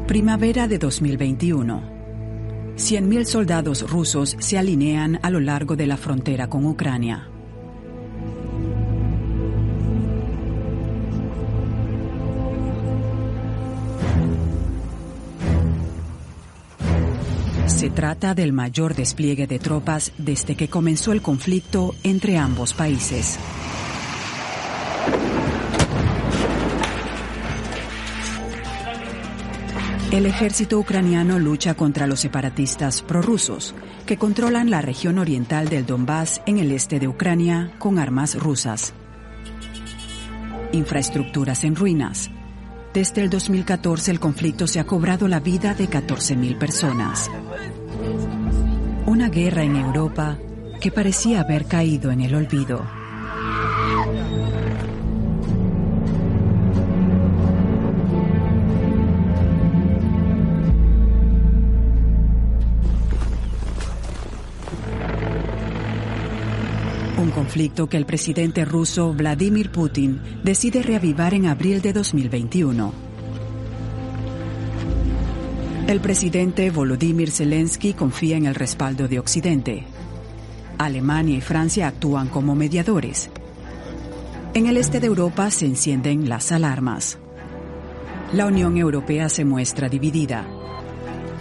Primavera de 2021. 100.000 soldados rusos se alinean a lo largo de la frontera con Ucrania. Se trata del mayor despliegue de tropas desde que comenzó el conflicto entre ambos países. El ejército ucraniano lucha contra los separatistas prorrusos, que controlan la región oriental del Donbass en el este de Ucrania con armas rusas. Infraestructuras en ruinas. Desde el 2014 el conflicto se ha cobrado la vida de 14.000 personas. Una guerra en Europa que parecía haber caído en el olvido. Un conflicto que el presidente ruso Vladimir Putin decide reavivar en abril de 2021. El presidente Volodymyr Zelensky confía en el respaldo de Occidente. Alemania y Francia actúan como mediadores. En el este de Europa se encienden las alarmas. La Unión Europea se muestra dividida.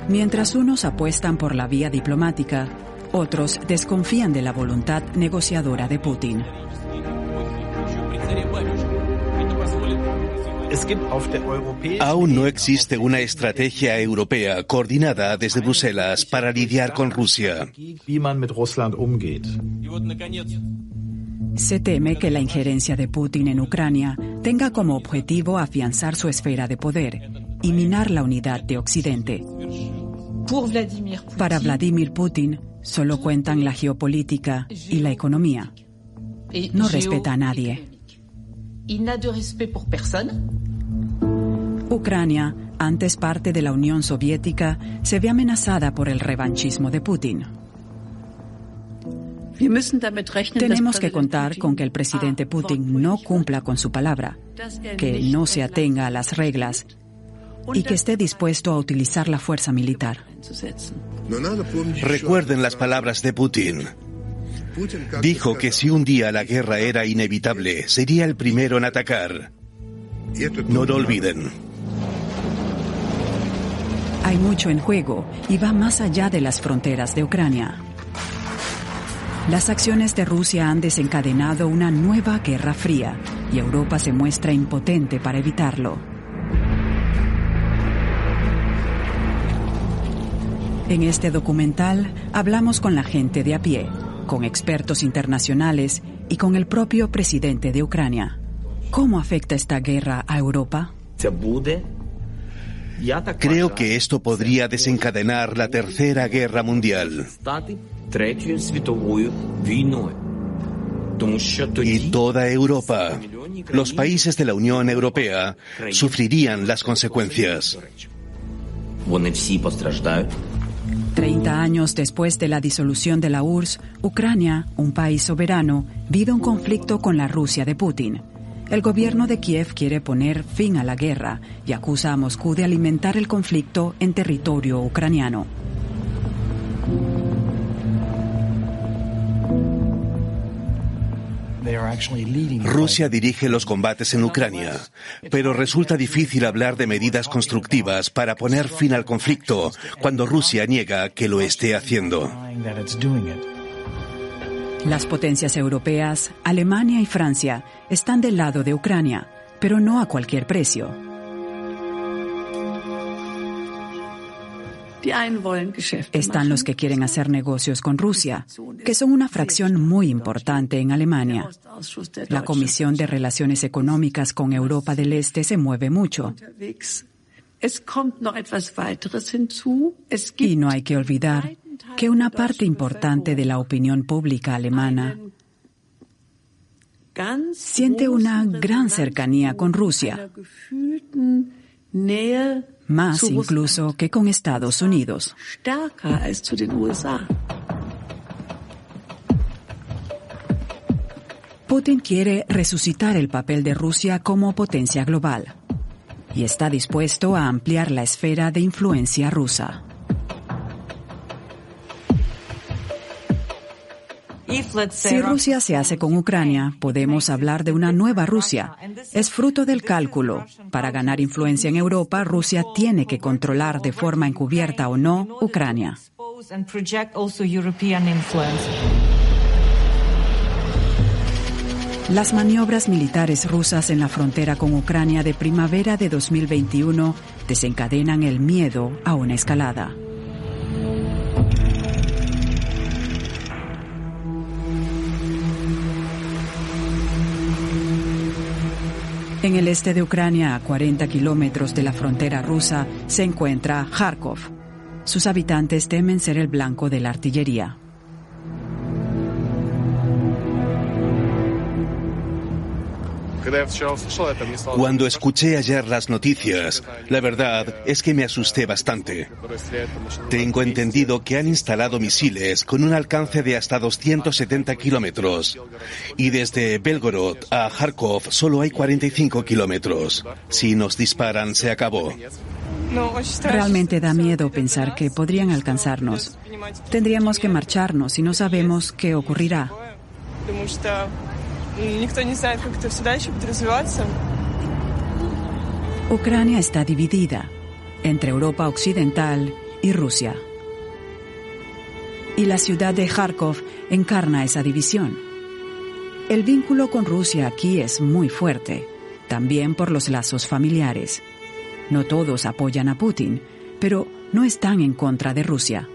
Mientras unos apuestan por la vía diplomática, otros desconfían de la voluntad negociadora de Putin. Aún no existe una estrategia europea coordinada desde Bruselas para lidiar con Rusia. Se teme que la injerencia de Putin en Ucrania tenga como objetivo afianzar su esfera de poder y minar la unidad de Occidente. Para Vladimir Putin, solo cuentan la geopolítica y la economía. No respeta a nadie. Ucrania, antes parte de la Unión Soviética, se ve amenazada por el revanchismo de Putin. Tenemos que contar con que el presidente Putin no cumpla con su palabra, que no se atenga a las reglas y que esté dispuesto a utilizar la fuerza militar. Recuerden las palabras de Putin. Dijo que si un día la guerra era inevitable, sería el primero en atacar. No lo olviden. Hay mucho en juego y va más allá de las fronteras de Ucrania. Las acciones de Rusia han desencadenado una nueva guerra fría y Europa se muestra impotente para evitarlo. En este documental hablamos con la gente de a pie, con expertos internacionales y con el propio presidente de Ucrania. ¿Cómo afecta esta guerra a Europa? Creo que esto podría desencadenar la Tercera Guerra Mundial. Y toda Europa, los países de la Unión Europea, sufrirían las consecuencias. 30 años después de la disolución de la URSS, Ucrania, un país soberano, vive un conflicto con la Rusia de Putin. El gobierno de Kiev quiere poner fin a la guerra y acusa a Moscú de alimentar el conflicto en territorio ucraniano. Rusia dirige los combates en Ucrania, pero resulta difícil hablar de medidas constructivas para poner fin al conflicto cuando Rusia niega que lo esté haciendo. Las potencias europeas, Alemania y Francia, están del lado de Ucrania, pero no a cualquier precio. Están los que quieren hacer negocios con Rusia, que son una fracción muy importante en Alemania. La Comisión de Relaciones Económicas con Europa del Este se mueve mucho. Y no hay que olvidar que una parte importante de la opinión pública alemana siente una gran cercanía con Rusia, más incluso que con Estados Unidos. Putin quiere resucitar el papel de Rusia como potencia global. y está dispuesto a ampliar la esfera de influencia rusa. Si Rusia se hace con Ucrania, podemos hablar de una nueva Rusia. Es fruto del cálculo. Para ganar influencia en Europa, Rusia tiene que controlar de forma encubierta o no Ucrania. Las maniobras militares rusas en la frontera con Ucrania de primavera de 2021 desencadenan el miedo a una escalada. En el este de Ucrania, a 40 kilómetros de la frontera rusa, se encuentra Kharkov. Sus habitantes temen ser el blanco de la artillería. Cuando escuché ayer las noticias, la verdad es que me asusté bastante. Tengo entendido que han instalado misiles con un alcance de hasta 270 kilómetros. Y desde Belgorod a Kharkov solo hay 45 kilómetros. Si nos disparan, se acabó. Realmente da miedo pensar que podrían alcanzarnos. Tendríamos que marcharnos y no sabemos qué ocurrirá. Ucrania está dividida entre Europa Occidental y Rusia. Y la ciudad de Kharkov encarna esa división. El vínculo con Rusia aquí es muy fuerte, también por los lazos familiares. No todos apoyan a Putin, pero no están en contra de Rusia.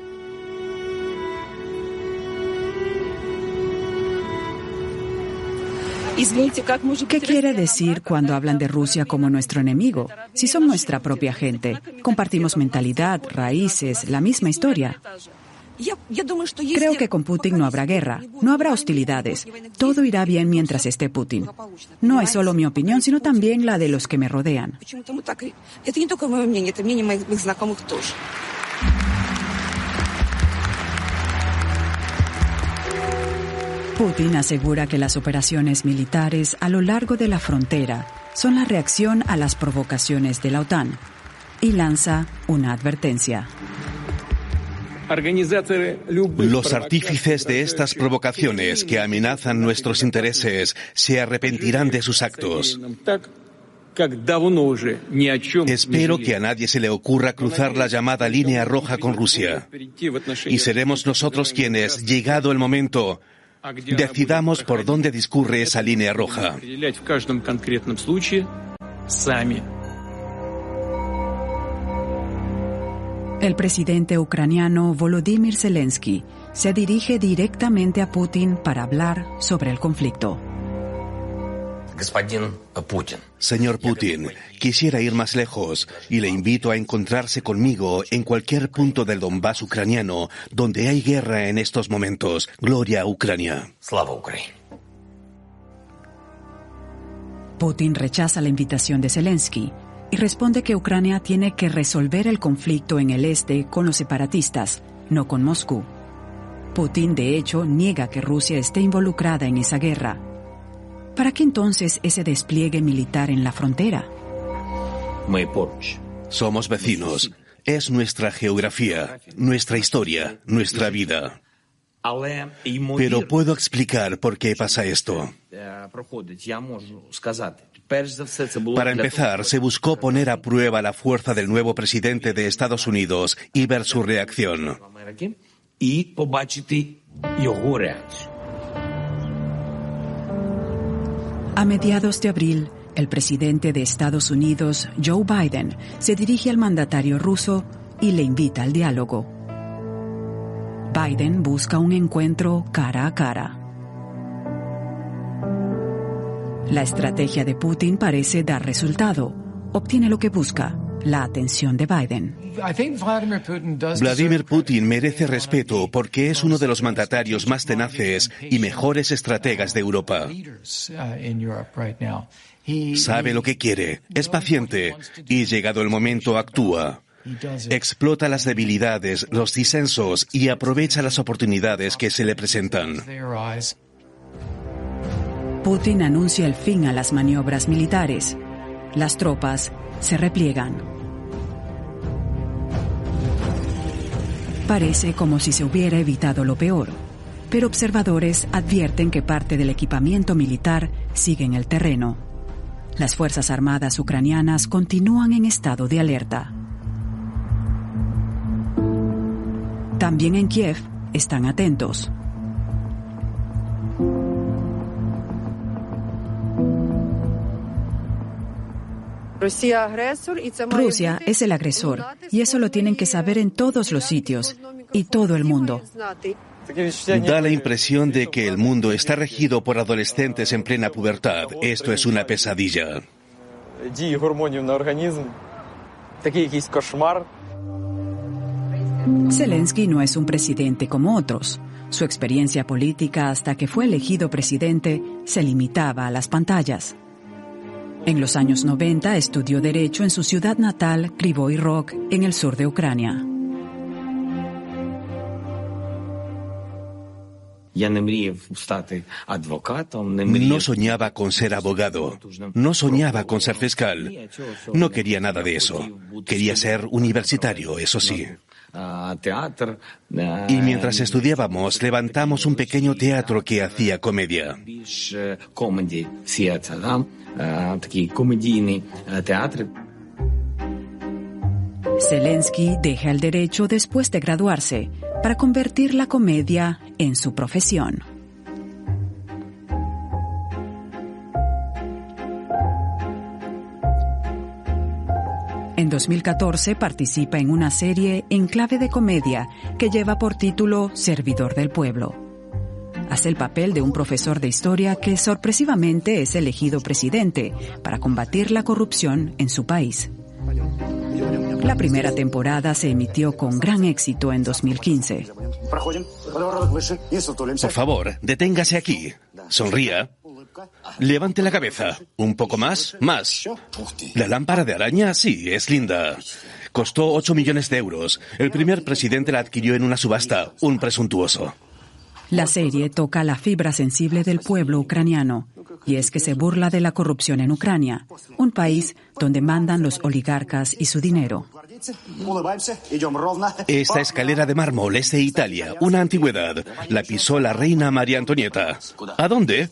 ¿Qué quiere decir cuando hablan de Rusia como nuestro enemigo? Si son nuestra propia gente, compartimos mentalidad, raíces, la misma historia. Creo que con Putin no habrá guerra, no habrá hostilidades. Todo irá bien mientras esté Putin. No es solo mi opinión, sino también la de los que me rodean. Putin asegura que las operaciones militares a lo largo de la frontera son la reacción a las provocaciones de la OTAN y lanza una advertencia. Los artífices de estas provocaciones que amenazan nuestros intereses se arrepentirán de sus actos. Espero que a nadie se le ocurra cruzar la llamada línea roja con Rusia. Y seremos nosotros quienes, llegado el momento, decidamos por dónde discurre esa línea roja. El presidente ucraniano Volodymyr Zelensky se dirige directamente a Putin para hablar sobre el conflicto. Señor Putin, quisiera ir más lejos y le invito a encontrarse conmigo en cualquier punto del Donbass ucraniano donde hay guerra en estos momentos. Gloria a Ucrania. Putin rechaza la invitación de Zelensky y responde que Ucrania tiene que resolver el conflicto en el este con los separatistas, no con Moscú. Putin, de hecho, niega que Rusia esté involucrada en esa guerra. ¿Para qué entonces ese despliegue militar en la frontera? Somos vecinos. Es nuestra geografía, nuestra historia, nuestra vida. Pero puedo explicar por qué pasa esto. Para empezar, se buscó poner a prueba la fuerza del nuevo presidente de Estados Unidos y ver su reacción. A mediados de abril, el presidente de Estados Unidos, Joe Biden, se dirige al mandatario ruso y le invita al diálogo. Biden busca un encuentro cara a cara. La estrategia de Putin parece dar resultado. Obtiene lo que busca, la atención de Biden. Vladimir Putin merece respeto porque es uno de los mandatarios más tenaces y mejores estrategas de Europa. Sabe lo que quiere, es paciente y, llegado el momento, actúa. Explota las debilidades, los disensos y aprovecha las oportunidades que se le presentan. Putin anuncia el fin a las maniobras militares. Las tropas se repliegan. Parece como si se hubiera evitado lo peor, pero observadores advierten que parte del equipamiento militar sigue en el terreno. Las Fuerzas Armadas ucranianas continúan en estado de alerta. También en Kiev están atentos. Rusia es el agresor y eso lo tienen que saber en todos los sitios y todo el mundo. Da la impresión de que el mundo está regido por adolescentes en plena pubertad. Esto es una pesadilla. Zelensky no es un presidente como otros. Su experiencia política hasta que fue elegido presidente se limitaba a las pantallas. En los años 90 estudió Derecho en su ciudad natal, Kryvyi Rog, en el sur de Ucrania. No soñaba con ser abogado, no soñaba con ser fiscal, no quería nada de eso. Quería ser universitario, eso sí. Y mientras estudiábamos, levantamos un pequeño teatro que hacía comedia. Zelensky deja el derecho después de graduarse para convertir la comedia en su profesión. En 2014 participa en una serie en clave de comedia que lleva por título Servidor del Pueblo. Hace el papel de un profesor de historia que sorpresivamente es elegido presidente para combatir la corrupción en su país. La primera temporada se emitió con gran éxito en 2015. Por favor, deténgase aquí. Sonría. Levante la cabeza. Un poco más. Más. La lámpara de araña, sí, es linda. Costó 8 millones de euros. El primer presidente la adquirió en una subasta. Un presuntuoso. La serie toca la fibra sensible del pueblo ucraniano, y es que se burla de la corrupción en Ucrania, un país donde mandan los oligarcas y su dinero. Esta escalera de mármol es de Italia, una antigüedad. La pisó la reina María Antonieta. ¿A dónde?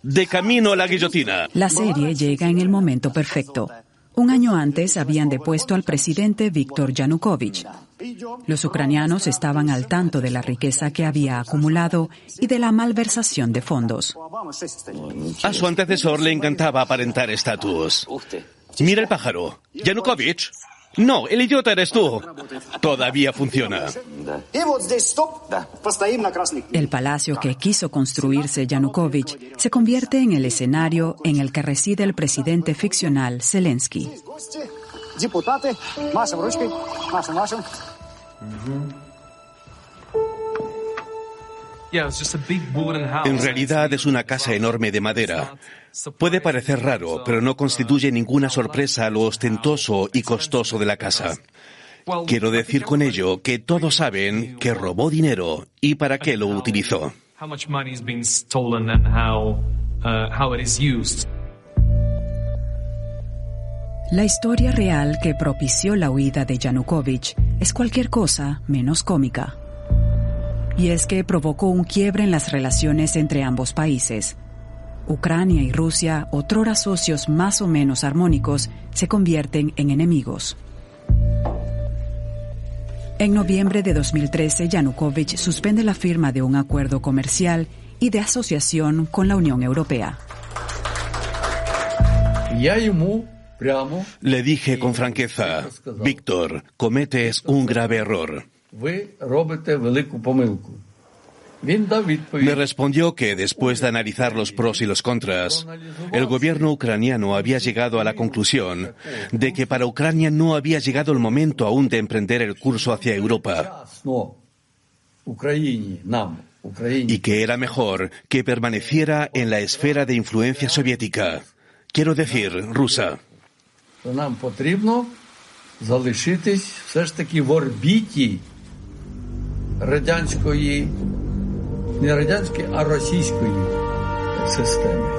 De camino a la guillotina. La serie llega en el momento perfecto. Un año antes habían depuesto al presidente Viktor Yanukovych. Los ucranianos estaban al tanto de la riqueza que había acumulado y de la malversación de fondos. A su antecesor le encantaba aparentar estatus. Mira el pájaro. ¿Yanukovych? No, el idiota eres tú. Todavía funciona. El palacio que quiso construirse Yanukovych se convierte en el escenario en el que reside el presidente ficcional Zelensky. En realidad es una casa enorme de madera. Puede parecer raro, pero no constituye ninguna sorpresa lo ostentoso y costoso de la casa. Quiero decir con ello que todos saben que robó dinero y para qué lo utilizó. La historia real que propició la huida de Yanukovych es cualquier cosa menos cómica. Y es que provocó un quiebre en las relaciones entre ambos países. Ucrania y Rusia, otrora socios más o menos armónicos, se convierten en enemigos. En noviembre de 2013, Yanukovych suspende la firma de un acuerdo comercial y de asociación con la Unión Europea. Le dije con franqueza, Víctor, cometes un grave error. Me respondió que después de analizar los pros y los contras, el gobierno ucraniano había llegado a la conclusión de que para Ucrania no había llegado el momento aún de emprender el curso hacia Europa y que era mejor que permaneciera en la esfera de influencia soviética, quiero decir, rusa. Нам потрібно залишитись все ж таки в орбіті радянської, не радянської, а російської системи.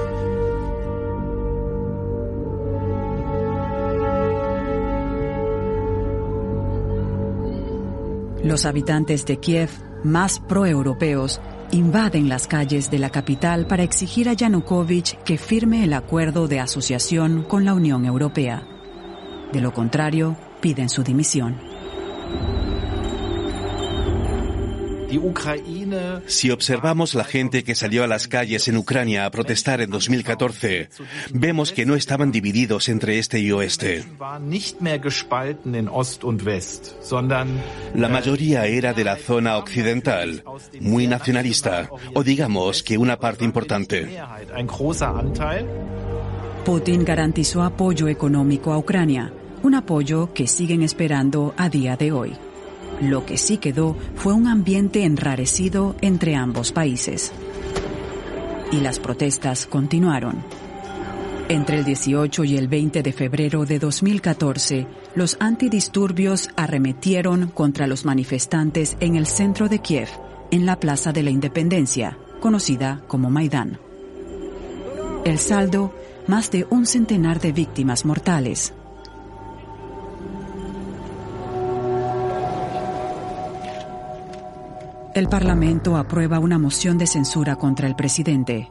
Los habitantes de Kiev, más proeuropeos, invaden las calles de la capital para exigir a Yanukovych que firme el acuerdo de asociación con la Unión Europea. De lo contrario, piden su dimisión. Si observamos la gente que salió a las calles en Ucrania a protestar en 2014, vemos que no estaban divididos entre este y oeste. La mayoría era de la zona occidental, muy nacionalista, o digamos que una parte importante. Putin garantizó apoyo económico a Ucrania, un apoyo que siguen esperando a día de hoy. Lo que sí quedó fue un ambiente enrarecido entre ambos países. Y las protestas continuaron. Entre el 18 y el 20 de febrero de 2014, los antidisturbios arremetieron contra los manifestantes en el centro de Kiev, en la Plaza de la Independencia, conocida como Maidán. El saldo, más de 100 de víctimas mortales. El Parlamento aprueba una moción de censura contra el presidente.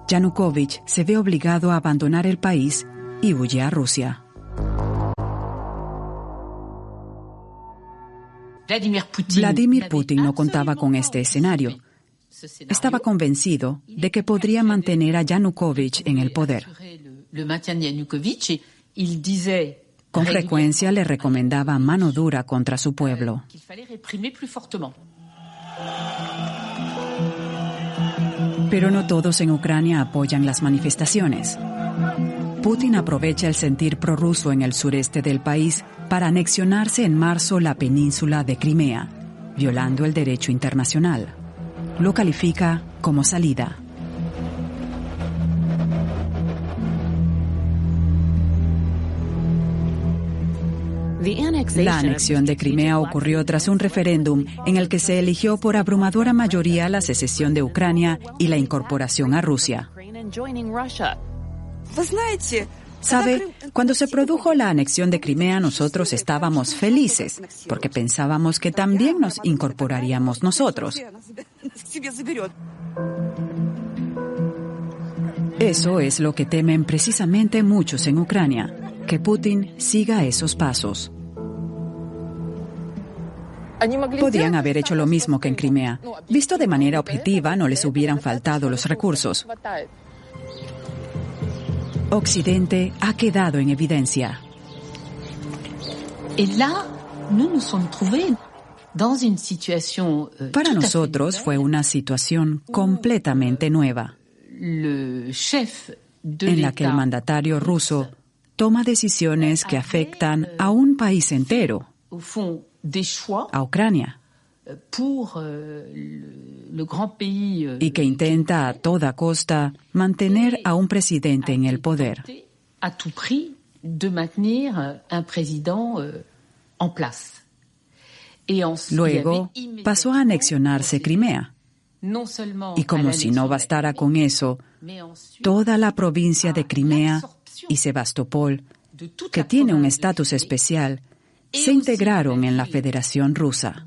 Yanukovych se ve obligado a abandonar el país y huye a Rusia. Vladimir Putin no contaba con este escenario. Estaba convencido de que podría mantener a Yanukovych en el poder. Con frecuencia le recomendaba mano dura contra su pueblo. Pero no todos en Ucrania apoyan las manifestaciones. Putin aprovecha el sentir prorruso en el sureste del país para anexionarse en marzo la península de Crimea, violando el derecho internacional. Lo califica como salida. La anexión de Crimea ocurrió tras un referéndum en el que se eligió por abrumadora mayoría la secesión de Ucrania y la incorporación a Rusia. ¿Sabe? Cuando se produjo la anexión de Crimea, nosotros estábamos felices, porque pensábamos que también nos incorporaríamos nosotros. Eso es lo que temen precisamente muchos en Ucrania, que Putin siga esos pasos. Podían haber hecho lo mismo que en Crimea. Visto de manera objetiva, no les hubieran faltado los recursos. Occidente ha quedado en evidencia. Para nosotros fue una situación completamente nueva, en la que el mandatario ruso toma decisiones que afectan a un país entero, a Ucrania, y que intenta a toda costa mantener a un presidente en el poder. Luego pasó a anexionarse Crimea. Y como si no bastara con eso, toda la provincia de Crimea y Sebastopol, que tiene un estatus especial, se integraron en la Federación Rusa.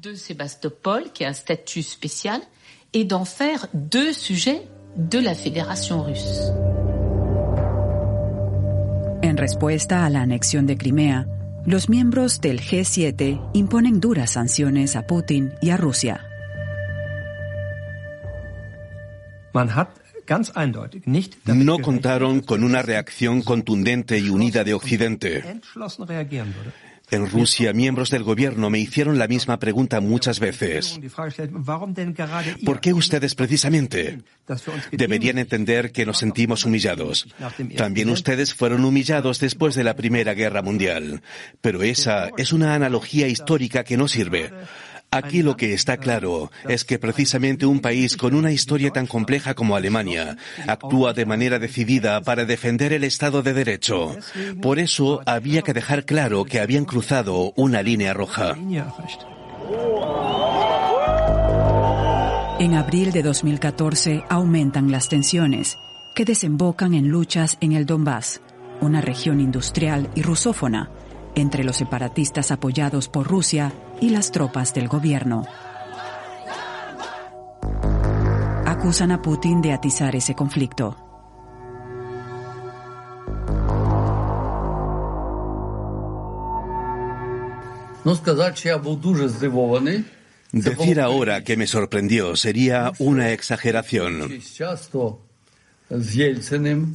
En respuesta a la anexión de Crimea, los miembros del G7 imponen duras sanciones a Putin y a Rusia. No contaron con una reacción contundente y unida de Occidente. En Rusia, miembros del gobierno me hicieron la misma pregunta muchas veces. ¿Por qué ustedes precisamente? Deberían entender que nos sentimos humillados. También ustedes fueron humillados después de la Primera Guerra Mundial. Pero esa es una analogía histórica que no sirve. Aquí lo que está claro es que precisamente un país con una historia tan compleja como Alemania actúa de manera decidida para defender el Estado de Derecho. Por eso había que dejar claro que habían cruzado una línea roja. En abril de 2014 aumentan las tensiones, que desembocan en luchas en el Donbass, una región industrial y rusófona, entre los separatistas apoyados por Rusia y las tropas del gobierno. Acusan a Putin de atizar ese conflicto. Decir ahora que me sorprendió sería una exageración.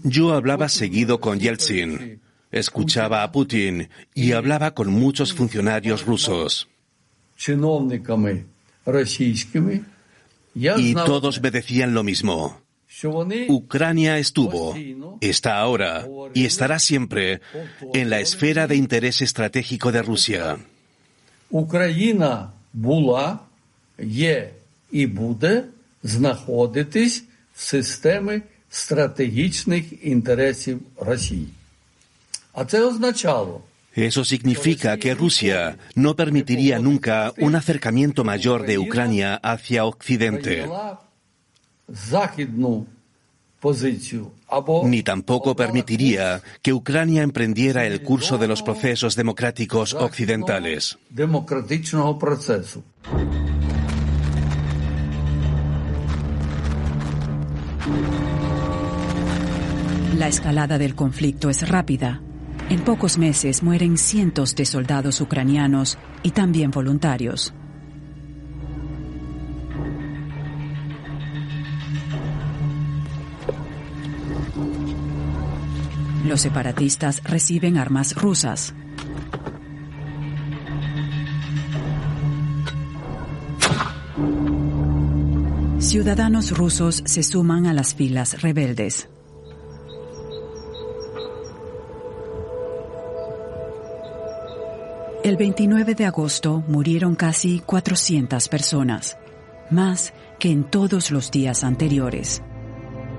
Yo hablaba seguido con Yeltsin, escuchaba a Putin y hablaba con muchos funcionarios rusos. Y todos me decían lo mismo. Ucrania estuvo, está ahora y estará siempre en la esfera de interés estratégico de Rusia. Україна була, є і буде знаходитись в системі стратегічних інтересів Росії. А це означало, Eso significa que Rusia no permitiría nunca un acercamiento mayor de Ucrania hacia Occidente, ni tampoco permitiría que Ucrania emprendiera el curso de los procesos democráticos occidentales. La escalada del conflicto es rápida. En pocos meses mueren cientos de soldados ucranianos y también voluntarios. Los separatistas reciben armas rusas. Ciudadanos rusos se suman a las filas rebeldes. El 29 de agosto murieron casi 400 personas, más que en todos los días anteriores.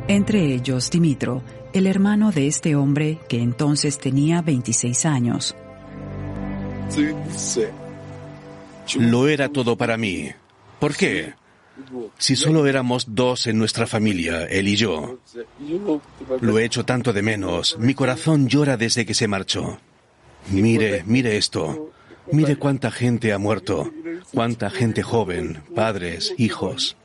Entre ellos Dimitro, el hermano de este hombre que entonces tenía 26 años. Lo era todo para mí. ¿Por qué? Si solo éramos dos en nuestra familia, él y yo. Lo he hecho tanto de menos. Mi corazón llora desde que se marchó. Mire esto. Mire cuánta gente ha muerto. Cuánta gente joven, padres, hijos.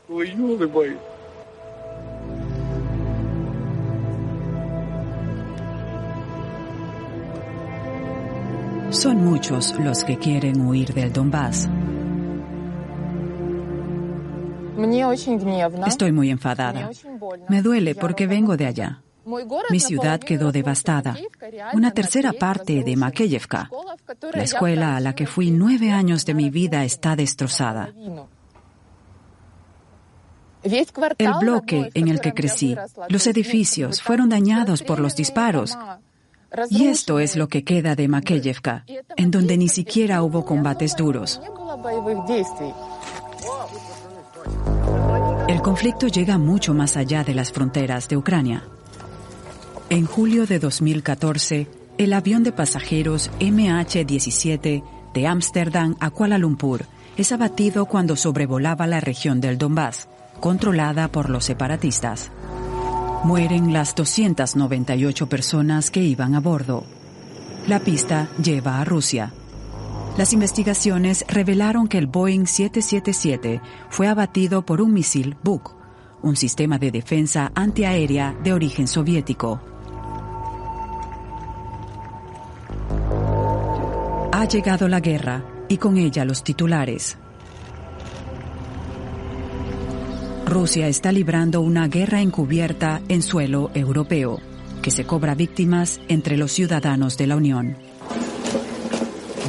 Son muchos los que quieren huir del Donbass. Estoy muy enfadada. Me duele porque vengo de allá. Mi ciudad quedó devastada. Una tercera parte de Makeyevka. La escuela a la que fui 9 años de mi vida está destrozada. El bloque en el que crecí, los edificios fueron dañados por los disparos. Y esto es lo que queda de Makeyevka, en donde ni siquiera hubo combates duros. El conflicto llega mucho más allá de las fronteras de Ucrania. En julio de 2014, el avión de pasajeros MH17 de Ámsterdam a Kuala Lumpur es abatido cuando sobrevolaba la región del Donbass, controlada por los separatistas. Mueren las 298 personas que iban a bordo. La pista lleva a Rusia. Las investigaciones revelaron que el Boeing 777 fue abatido por un misil Buk, un sistema de defensa antiaérea de origen soviético. Ha llegado la guerra y con ella los titulares. Rusia está librando una guerra encubierta en suelo europeo, que se cobra víctimas entre los ciudadanos de la Unión.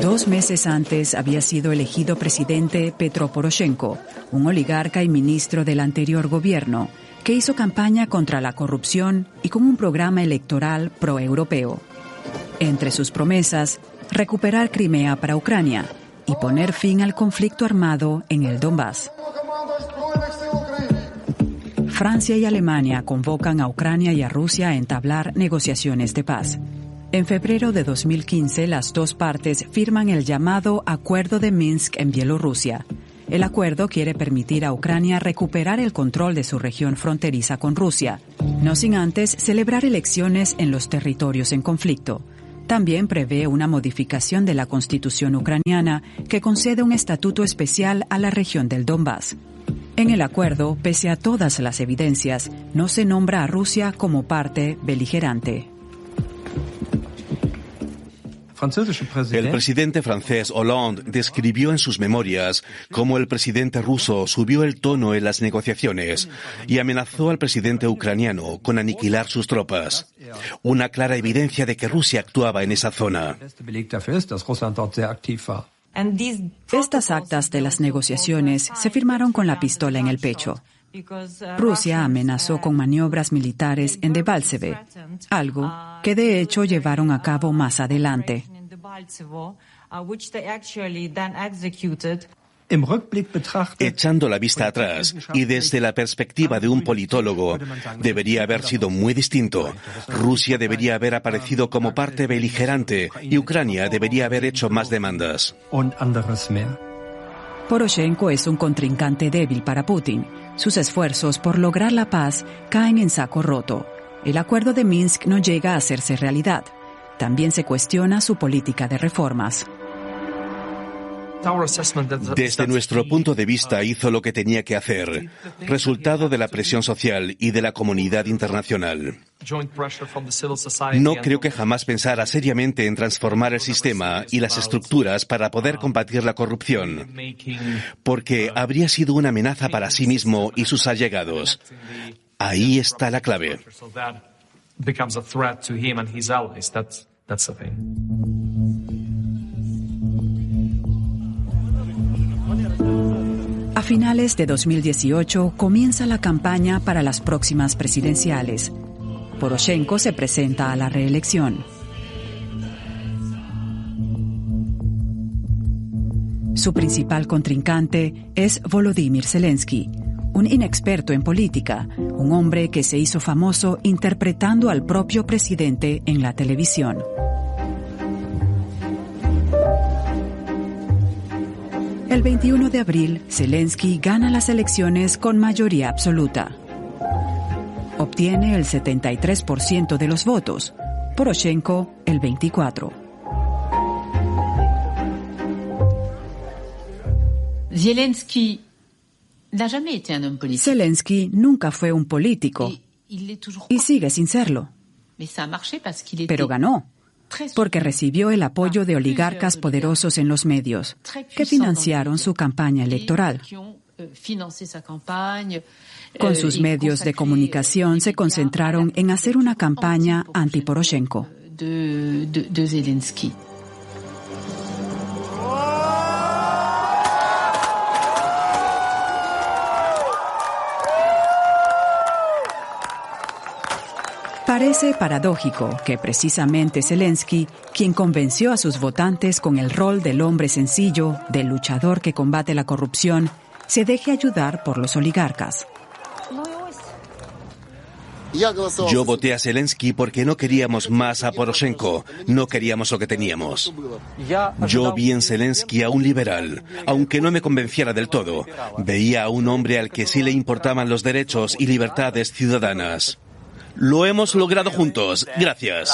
2 meses antes había sido elegido presidente Petro Poroshenko, un oligarca y ministro del anterior gobierno, que hizo campaña contra la corrupción y con un programa electoral pro-europeo. Entre sus promesas, recuperar Crimea para Ucrania y poner fin al conflicto armado en el Donbass. Francia y Alemania convocan a Ucrania y a Rusia a entablar negociaciones de paz. En febrero de 2015, las dos partes firman el llamado Acuerdo de Minsk en Bielorrusia. El acuerdo quiere permitir a Ucrania recuperar el control de su región fronteriza con Rusia, no sin antes celebrar elecciones en los territorios en conflicto. También prevé una modificación de la constitución ucraniana que concede un estatuto especial a la región del Donbass. En el acuerdo, pese a todas las evidencias, no se nombra a Rusia como parte beligerante. El presidente francés Hollande describió en sus memorias cómo el presidente ruso subió el tono en las negociaciones y amenazó al presidente ucraniano con aniquilar sus tropas. Una clara evidencia de que Rusia actuaba en esa zona. Estas actas de las negociaciones se firmaron con la pistola en el pecho. Rusia amenazó con maniobras militares en Debaltseve, algo que de hecho llevaron a cabo más adelante. Echando la vista atrás y desde la perspectiva de un politólogo, debería haber sido muy distinto. Rusia debería haber aparecido como parte beligerante y Ucrania debería haber hecho más demandas. Poroshenko es un contrincante débil para Putin. Sus esfuerzos por lograr la paz caen en saco roto. El acuerdo de Minsk no llega a hacerse realidad. También se cuestiona su política de reformas. Desde nuestro punto de vista hizo lo que tenía que hacer, resultado de la presión social y de la comunidad internacional. No creo que jamás pensara seriamente en transformar el sistema y las estructuras para poder combatir la corrupción, porque habría sido una amenaza para sí mismo y sus allegados. Ahí está la clave. A finales de 2018 comienza la campaña para las próximas presidenciales. Poroshenko se presenta a la reelección. Su principal contrincante es Volodymyr Zelensky, un inexperto en política, un hombre que se hizo famoso interpretando al propio presidente en la televisión. El 21 de abril, Zelensky gana las elecciones con mayoría absoluta. Obtiene el 73% de los votos, Poroshenko el 24%. Zelensky nunca fue un político y sigue sin serlo. Pero ganó, porque recibió el apoyo de oligarcas poderosos en los medios, que financiaron su campaña electoral. Con sus medios de comunicación se concentraron en hacer una campaña anti-Poroshenko. Parece paradójico que precisamente Zelensky, quien convenció a sus votantes con el rol del hombre sencillo, del luchador que combate la corrupción, se deje ayudar por los oligarcas. Yo voté a Zelensky porque no queríamos más a Poroshenko, no queríamos lo que teníamos. Yo vi en Zelensky a un liberal, aunque no me convenciera del todo. Veía a un hombre al que sí le importaban los derechos y libertades ciudadanas. Lo hemos logrado juntos. Gracias.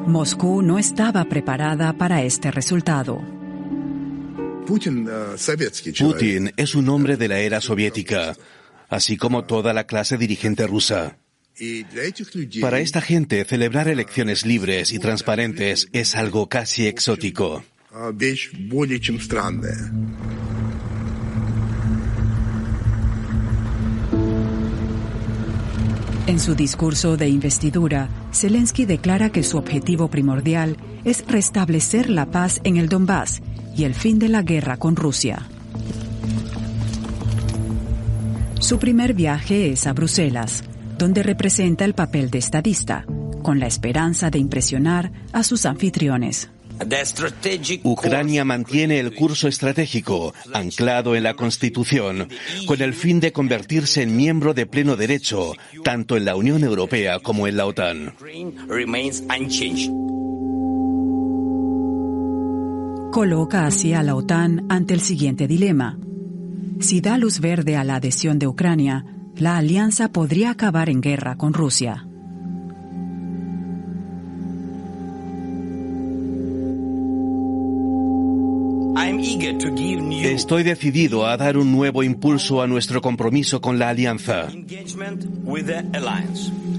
Moscú no estaba preparada para este resultado. Putin es un hombre de la era soviética, así como toda la clase dirigente rusa. Para esta gente, celebrar elecciones libres y transparentes es algo casi exótico. En su discurso de investidura, Zelensky declara que su objetivo primordial es restablecer la paz en el Donbass y el fin de la guerra con Rusia. Su primer viaje es a Bruselas, donde representa el papel de estadista, con la esperanza de impresionar a sus anfitriones. Ucrania mantiene el curso estratégico, anclado en la Constitución, con el fin de convertirse en miembro de pleno derecho, tanto en la Unión Europea como en la OTAN. Coloca así a la OTAN ante el siguiente dilema: si da luz verde a la adhesión de Ucrania, la alianza podría acabar en guerra con Rusia. Estoy decidido a dar un nuevo impulso a nuestro compromiso con la alianza.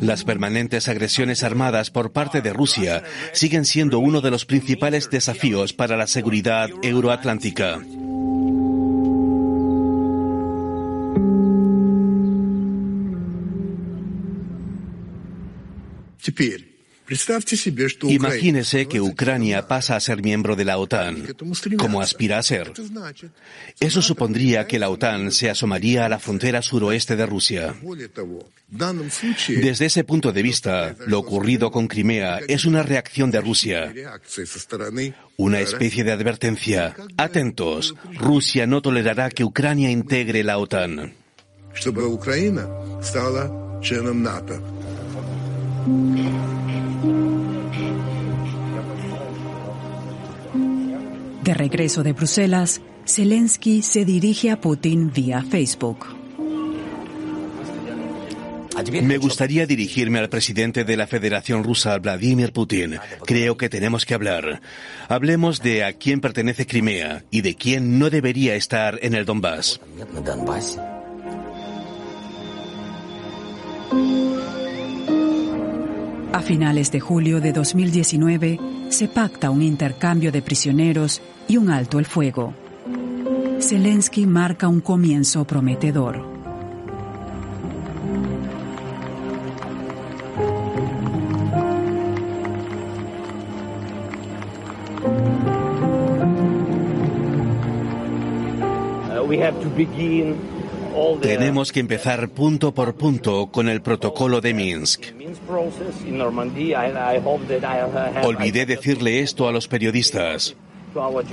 Las permanentes agresiones armadas por parte de Rusia siguen siendo uno de los principales desafíos para la seguridad euroatlántica. Imagínese que Ucrania pasa a ser miembro de la OTAN, como aspira a ser. Eso supondría que la OTAN se asomaría a la frontera suroeste de Rusia. Desde ese punto de vista, lo ocurrido con Crimea es una reacción de Rusia. Una especie de advertencia. Atentos, Rusia no tolerará que Ucrania integre la OTAN. De regreso de Bruselas, Zelensky se dirige a Putin vía Facebook. Me gustaría dirigirme al presidente de la Federación Rusa, Vladimir Putin. Creo que tenemos que hablar. Hablemos de a quién pertenece Crimea y de quién no debería estar en el Donbass. A finales de julio de 2019, se pacta un intercambio de prisioneros y un alto el fuego. Zelensky marca un comienzo prometedor. Tenemos que empezar punto por punto con el protocolo de Minsk. Olvidé decirle esto a los periodistas,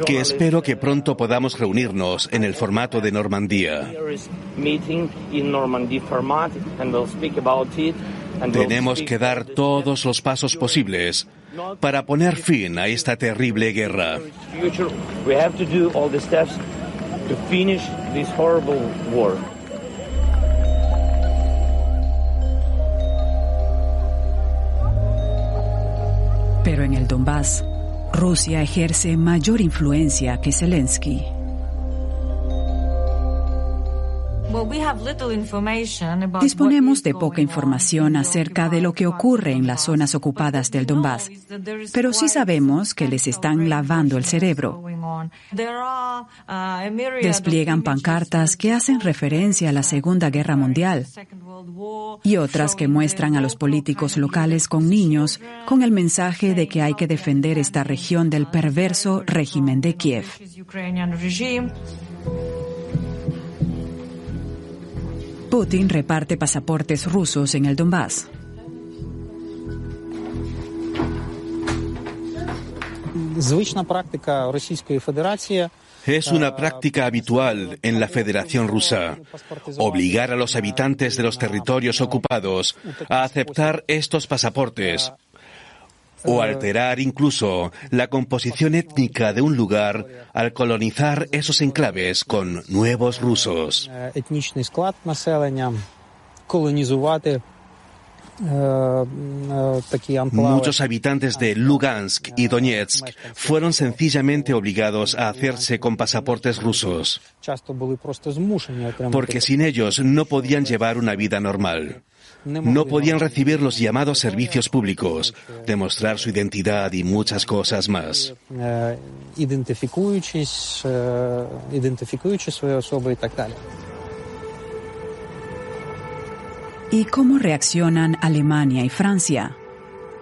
que espero que pronto podamos reunirnos en el formato de Normandía. Tenemos que dar todos los pasos posibles para poner fin a esta terrible guerra. Pero en el Donbass, Rusia ejerce mayor influencia que Zelensky. Disponemos de poca información acerca de lo que ocurre en las zonas ocupadas del Donbass, pero sí sabemos que les están lavando el cerebro. Despliegan pancartas que hacen referencia a la Segunda Guerra Mundial y otras que muestran a los políticos locales con niños con el mensaje de que hay que defender esta región del perverso régimen de Kiev. Putin reparte pasaportes rusos en el Donbass. Es una práctica habitual en la Federación Rusa, obligar a los habitantes de los territorios ocupados a aceptar estos pasaportes o alterar incluso la composición étnica de un lugar al colonizar esos enclaves con nuevos rusos. Muchos habitantes de Lugansk y Donetsk fueron sencillamente obligados a hacerse con pasaportes rusos, porque sin ellos no podían llevar una vida normal. No podían recibir los llamados servicios públicos, demostrar su identidad y muchas cosas más. ¿Y cómo reaccionan Alemania y Francia?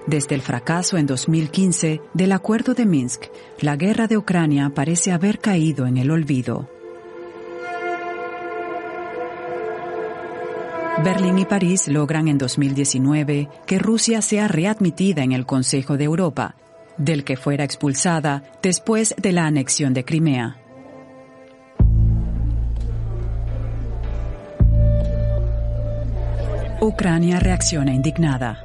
Desde el fracaso en 2015 del Acuerdo de Minsk, la guerra de Ucrania parece haber caído en el olvido. Berlín y París logran en 2019 que Rusia sea readmitida en el Consejo de Europa, del que fuera expulsada después de la anexión de Crimea. Ucrania reacciona indignada.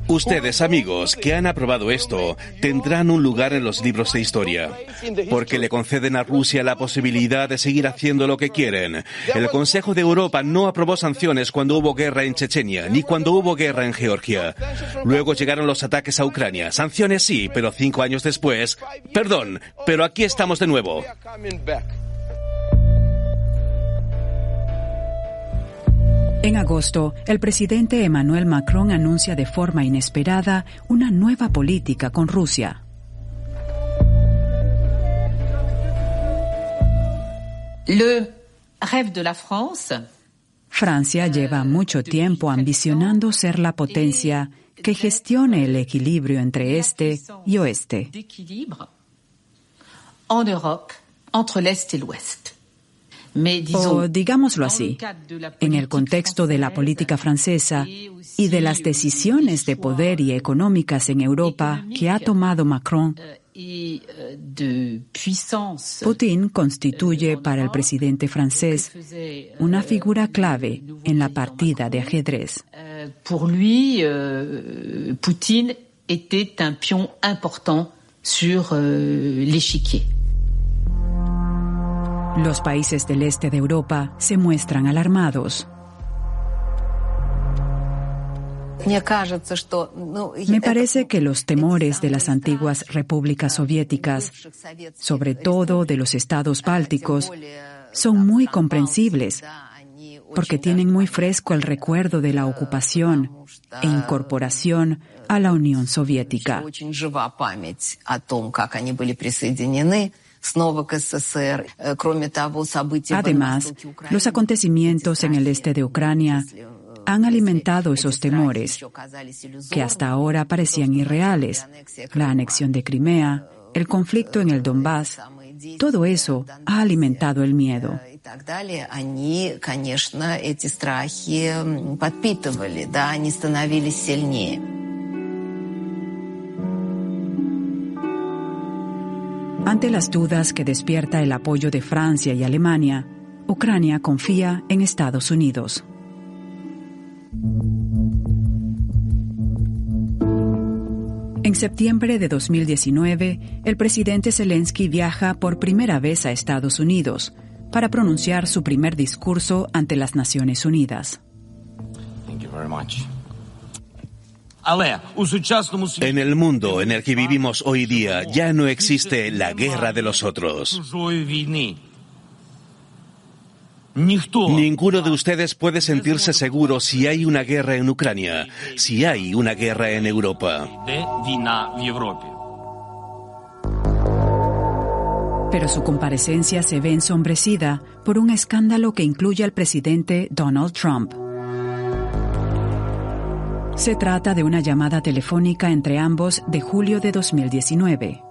Ustedes, amigos, que han aprobado esto, tendrán un lugar en los libros de historia, porque le conceden a Rusia la posibilidad de seguir haciendo lo que quieren. El Consejo de Europa no aprobó sanciones cuando hubo guerra en Chechenia, ni cuando hubo guerra en Georgia. Luego llegaron los ataques a Ucrania. Sanciones sí, pero 5 años después... Perdón, pero aquí estamos de nuevo. En agosto, el presidente Emmanuel Macron anuncia de forma inesperada una nueva política con Rusia. Le rêve de la France. Francia lleva mucho tiempo ambicionando ser la potencia que gestione el equilibrio entre este y oeste. En Europe, entre l'Est et l'Ouest. O digámoslo así, en el contexto de la política francesa y de las decisiones de poder y económicas en Europa que ha tomado Macron, Putin constituye para el presidente francés una figura clave en la partida de ajedrez. Pour lui, Poutine était un pion important sur l'échiquier. Los países del este de Europa se muestran alarmados. Me parece que los temores de las antiguas repúblicas soviéticas, sobre todo de los estados bálticos, son muy comprensibles, porque tienen muy fresco el recuerdo de la ocupación e incorporación a la Unión Soviética. Además, los acontecimientos en el este de Ucrania han alimentado esos temores, que hasta ahora parecían irreales. La anexión de Crimea, el conflicto en el Donbass, todo eso ha alimentado el miedo. Ante las dudas que despierta el apoyo de Francia y Alemania, Ucrania confía en Estados Unidos. En septiembre de 2019, el presidente Zelensky viaja por primera vez a Estados Unidos para pronunciar su primer discurso ante las Naciones Unidas. En el mundo en el que vivimos hoy día ya no existe la guerra de los otros. Ninguno de ustedes puede sentirse seguro si hay una guerra en Ucrania, si hay una guerra en Europa. Pero su comparecencia se ve ensombrecida por un escándalo que incluye al presidente Donald Trump. Se trata de una llamada telefónica entre ambos de julio de 2019.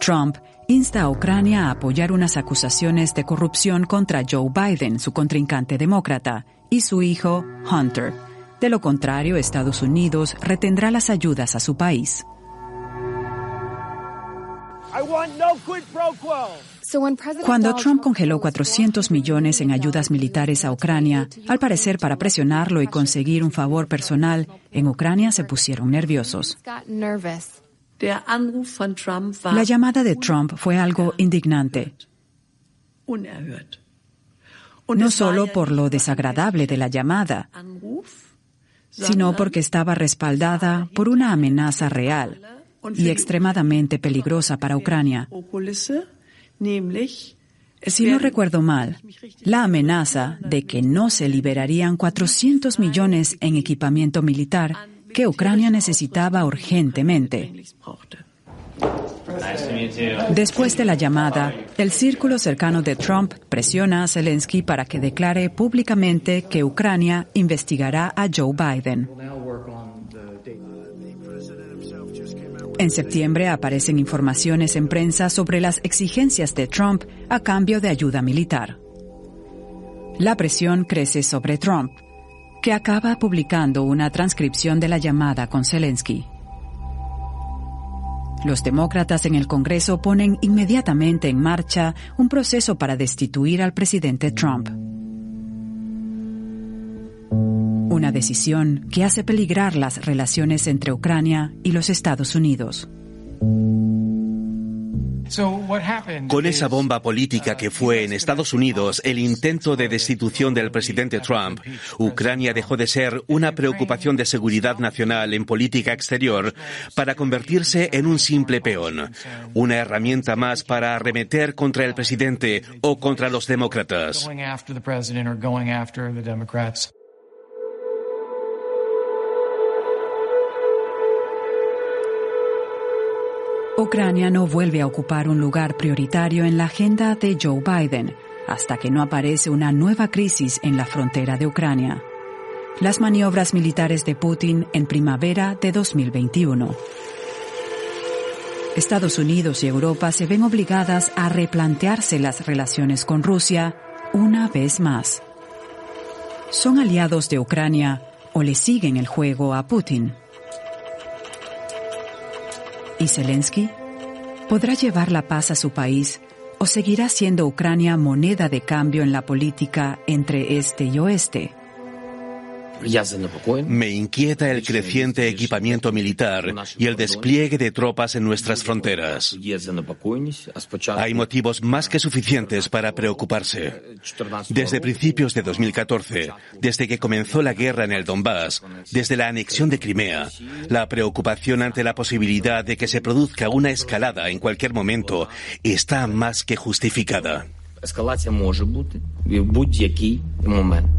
Trump insta a Ucrania a apoyar unas acusaciones de corrupción contra Joe Biden, su contrincante demócrata, y su hijo, Hunter. De lo contrario, Estados Unidos retendrá las ayudas a su país. Cuando Trump congeló 400 millones en ayudas militares a Ucrania, al parecer para presionarlo y conseguir un favor personal, en Ucrania se pusieron nerviosos. La llamada de Trump fue algo indignante. No solo por lo desagradable de la llamada, sino porque estaba respaldada por una amenaza real y extremadamente peligrosa para Ucrania. Si no recuerdo mal, la amenaza de que no se liberarían 400 millones en equipamiento militar que Ucrania necesitaba urgentemente. Después de la llamada, el círculo cercano de Trump presiona a Zelensky para que declare públicamente que Ucrania investigará a Joe Biden. En septiembre aparecen informaciones en prensa sobre las exigencias de Trump a cambio de ayuda militar. La presión crece sobre Trump, que acaba publicando una transcripción de la llamada con Zelensky. Los demócratas en el Congreso ponen inmediatamente en marcha un proceso para destituir al presidente Trump. Una decisión que hace peligrar las relaciones entre Ucrania y los Estados Unidos. Con esa bomba política que fue en Estados Unidos el intento de destitución del presidente Trump, Ucrania dejó de ser una preocupación de seguridad nacional en política exterior para convertirse en un simple peón, una herramienta más para arremeter contra el presidente o contra los demócratas. Ucrania no vuelve a ocupar un lugar prioritario en la agenda de Joe Biden hasta que no aparece una nueva crisis en la frontera de Ucrania. Las maniobras militares de Putin en primavera de 2021. Estados Unidos y Europa se ven obligadas a replantearse las relaciones con Rusia una vez más. ¿Son aliados de Ucrania o le siguen el juego a Putin? ¿Y Zelensky? ¿Podrá llevar la paz a su país o seguirá siendo Ucrania moneda de cambio en la política entre este y oeste? Me inquieta el creciente equipamiento militar y el despliegue de tropas en nuestras fronteras. Hay motivos más que suficientes para preocuparse. Desde principios de 2014, desde que comenzó la guerra en el Donbass, desde la anexión de Crimea, la preocupación ante la posibilidad de que se produzca una escalada en cualquier momento está más que justificada. Ескалація може бути в будь-який момент.